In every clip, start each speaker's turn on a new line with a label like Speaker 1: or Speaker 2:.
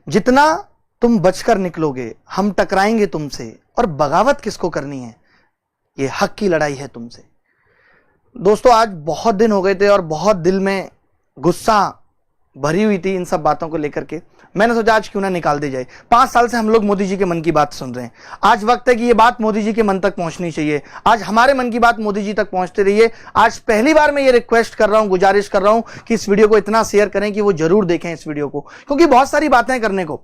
Speaker 1: जितना तुम बचकर निकलोगे हम टकराएंगे तुमसे, और बगावत किसको करनी है, ये हक की लड़ाई है तुमसे। दोस्तों आज बहुत दिन हो गए थे और बहुत दिल में गुस्सा भरी हुई थी इन सब बातों को लेकर के। मैंने सोचा आज क्यों ना निकाल दी जाए। 5 साल से हम लोग मोदी जी के मन की बात सुन रहे हैं, आज वक्त है कि ये बात मोदी जी के मन तक पहुंचनी चाहिए। आज हमारे मन की बात मोदी जी तक पहुंचती रही है। आज पहली बार मैं ये रिक्वेस्ट कर रहा हूं, गुजारिश कर रहा हूं कि इस वीडियो को इतना शेयर करें कि वो जरूर देखें इस वीडियो को, क्योंकि बहुत सारी बातें करने को।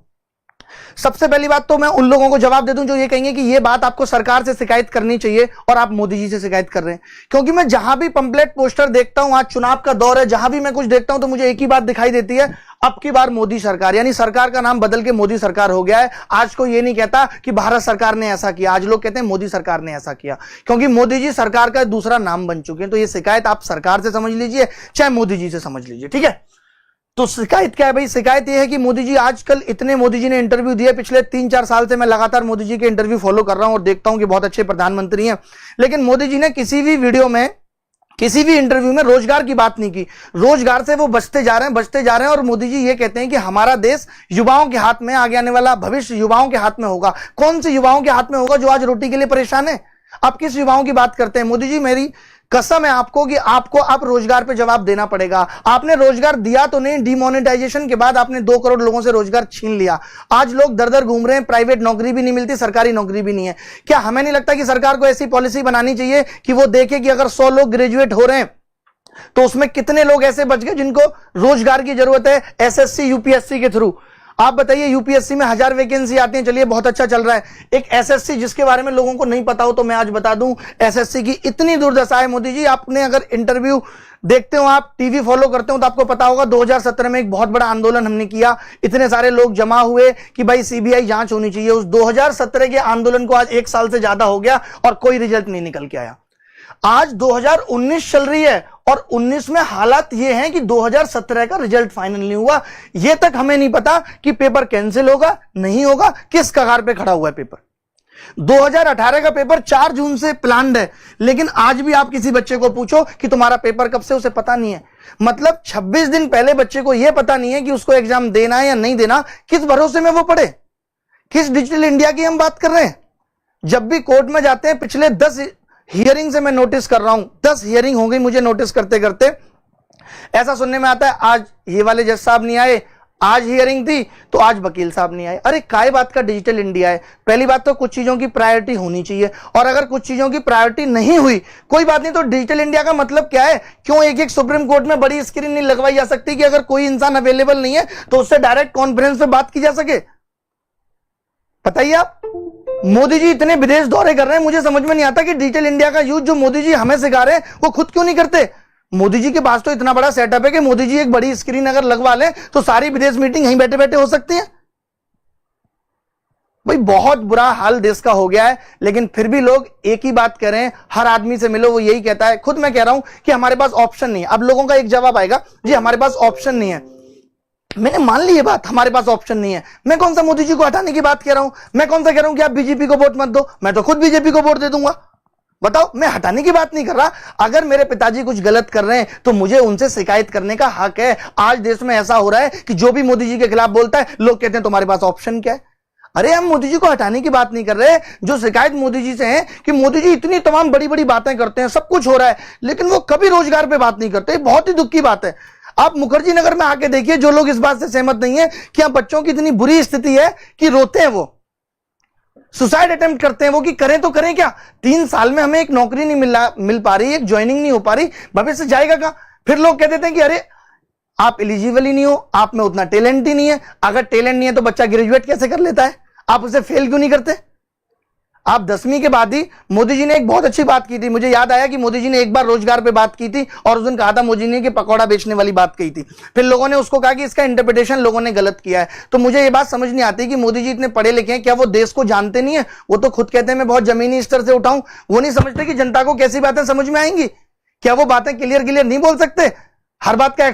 Speaker 1: सबसे पहली बात तो मैं उन लोगों को जवाब दे दूं जो ये कहेंगे कि ये बात आपको सरकार से शिकायत करनी चाहिए और आप मोदी जी से शिकायत कर रहे हैं। क्योंकि मैं जहां भी पंपलेट पोस्टर देखता हूं, आज चुनाव का दौर है, जहां भी मैं कुछ देखता हूं तो मुझे एक ही बात दिखाई देती है, अब की बार मोदी सरकार, यानी सरकार का नाम बदल के मोदी सरकार हो गया है। आज कोई ये नहीं कहता कि भारत सरकार ने ऐसा किया, आज लोग कहते हैं मोदी सरकार ने ऐसा किया, क्योंकि मोदी जी सरकार का दूसरा नाम बन चुके हैं। तो ये शिकायत आप सरकार से समझ लीजिए चाहे मोदी जी से समझ लीजिए, ठीक है। तो शिकायत क्या है भाई? शिकायत यह है कि मोदी जी आजकल इतने मोदी जी ने इंटरव्यू दिए, पिछले 3-4 साल से मैं लगातार मोदी जी के इंटरव्यू फॉलो कर रहा हूं और देखता हूं कि बहुत अच्छे प्रधानमंत्री हैं, लेकिन मोदी जी ने किसी भी वीडियो में, किसी भी इंटरव्यू में रोजगार की बात नहीं की। रोजगार से वो बचते जा रहे हैं और मोदी जी ये कहते हैं कि हमारा देश युवाओं के हाथ में, आगे आने वाला भविष्य युवाओं के हाथ में होगा। कौन से युवाओं के हाथ में होगा जो आज रोटी के लिए परेशान है? आप किस युवाओं की बात करते हैं? मोदी जी मेरी कसम है आपको कि आपको आप रोजगार पे जवाब देना पड़ेगा। आपने रोजगार दिया तो नहीं, डिमोनेटाइजेशन के बाद आपने 2 करोड़ लोगों से रोजगार छीन लिया। आज लोग दर दर घूम रहे हैं, प्राइवेट नौकरी भी नहीं मिलती, सरकारी नौकरी भी नहीं है। क्या हमें नहीं लगता कि सरकार को ऐसी पॉलिसी बनानी चाहिए कि वो देखे कि अगर 100 लोग ग्रेजुएट हो रहे हैं तो उसमें कितने लोग ऐसे बच गए जिनको रोजगार की जरूरत है एसएससी यूपीएससी के थ्रू? आप बताइए, यूपीएससी में 1000 वैकेंसी आती हैं, चलिए बहुत अच्छा चल रहा है। एक एसएससी जिसके बारे में लोगों को नहीं पता हो तो मैं आज बता दूं, एसएससी की इतनी दुर्दशा है। मोदी जी आपने अगर इंटरव्यू देखते हो, आप टीवी फॉलो करते हो तो आपको पता होगा 2017 में एक बहुत बड़ा आंदोलन हमने किया, इतने सारे लोग जमा हुए कि भाई सीबीआई जांच होनी चाहिए। उस 2017 के आंदोलन को आज 1 साल से ज्यादा हो गया और कोई रिजल्ट नहीं निकल के आया। आज 2019 चल रही है और 19 में हालात ये हैं कि 2017 का रिजल्ट फाइनल नहीं हुआ। ये तक हमें नहीं पता कि पेपर कैंसिल होगा नहीं होगा, किस कगार पे खड़ा हुआ है पेपर। 2018 का पेपर 4 जून से प्लान्ड है, लेकिन आज भी आप किसी बच्चे को पूछो कि तुम्हारा पेपर कब से, उसे पता नहीं है। मतलब 26 दिन पहले बच्चे को यह पता नहीं है कि उसको एग्जाम देना है या नहीं देना। किस भरोसे में वो पढ़े? किस डिजिटल इंडिया की हम बात कर रहे हैं? जब भी कोर्ट में जाते हैं, पिछले 10 हियरिंग से मैं नोटिस कर रहा हूं, 10 हियरिंग हो गई मुझे नोटिस करते करते। ऐसा सुनने में आता है आज ये वाले जज साहब नहीं आए, आज हियरिंग थी तो आज वकील साहब नहीं आए। अरे काय बात का डिजिटल इंडिया है? पहली बात तो कुछ चीजों की प्रायोरिटी होनी चाहिए, और अगर कुछ चीजों की प्रायोरिटी नहीं हुई, कोई बात नहीं, तो डिजिटल इंडिया का मतलब क्या है? क्यों एक सुप्रीम कोर्ट में बड़ी स्क्रीन नहीं लगवाई जा सकती कि अगर कोई इंसान अवेलेबल नहीं है तो उससे डायरेक्ट कॉन्फ्रेंस में बात की जा सके? बताइए आप। मोदी जी इतने विदेश दौरे कर रहे हैं, मुझे समझ में नहीं आता कि डिजिटल इंडिया का यूज जो मोदी जी हमें सिखा रहे हैं वो खुद क्यों नहीं करते। मोदी जी के पास तो इतना बड़ा सेटअप है कि मोदी जी एक बड़ी स्क्रीन अगर लगवा लें तो सारी विदेश मीटिंग यहीं बैठे बैठे हो सकती है। भाई बहुत बुरा हाल देश का हो गया है, लेकिन फिर भी लोग एक ही बात कह रहे हैं। हर आदमी से मिलो वो यही कहता है, खुद मैं कह रहा हूं कि हमारे पास ऑप्शन नहीं है। अब लोगों का एक जवाब आएगा, जी हमारे पास ऑप्शन नहीं है। मैंने मान ली ये बात, हमारे पास ऑप्शन नहीं है। मैं कौन सा मोदी जी को हटाने की बात कह रहा हूं? मैं कौन सा कह रहा हूं कि आप बीजेपी को वोट मत दो? मैं तो खुद बीजेपी को वोट दे दूंगा। बताओ, मैं हटाने की बात नहीं कर रहा। अगर मेरे पिताजी कुछ गलत कर रहे हैं तो मुझे उनसे शिकायत करने का हक है। आज देश में ऐसा हो रहा है कि जो भी मोदी जी के खिलाफ बोलता है लोग कहते हैं तुम्हारे पास ऑप्शन क्या है? अरे हम मोदी जी को हटाने की बात नहीं कर रहे। जो शिकायत मोदी जी से है कि मोदी जी इतनी तमाम बड़ी बड़ी बातें करते हैं, सब कुछ हो रहा है, लेकिन वो कभी रोजगार पे बात नहीं करते। बहुत ही दुख की बात है। आप मुखर्जी नगर में आके देखिए, जो लोग इस बात से सहमत नहीं है कि यहाँ बच्चों की इतनी बुरी स्थिति है कि रोते हैं, वो सुसाइड अटेम्प्ट करते हैं। वो कि करें तो करें क्या? 3 साल में हमें एक नौकरी नहीं मिल पा रही, एक ज्वाइनिंग नहीं हो पा रही, भविष्य जाएगा कहां? फिर लोग कह देते हैं कि अरे आप एलिजिबल ही नहीं हो, आप में उतना टैलेंट ही नहीं है। अगर टैलेंट नहीं है तो बच्चा ग्रेजुएट कैसे कर लेता है? आप उसे फेल क्यों नहीं करते? आप 10वीं के बाद ही, मोदी जी ने एक बहुत अच्छी बात की थी, मुझे याद आया कि मोदी जी ने एक बार रोजगार पे बात की थी और उस दिन कहा था मोदी ने कि पकौड़ा बेचने वाली बात कही थी। फिर लोगों ने उसको कहा कि इसका इंटरप्रिटेशन लोगों ने गलत किया है। तो मुझे ये बात समझ नहीं आती कि मोदी जी इतने पढ़े लिखे हैं, क्या वो देश को जानते नहीं है? वो तो खुद कहते हैं मैं बहुत जमीनी स्तर से उठाऊं। वो नहीं समझते कि जनता को कैसी बातें समझ में आएंगी? क्या वो बातें क्लियर नहीं बोल सकते? हर बात का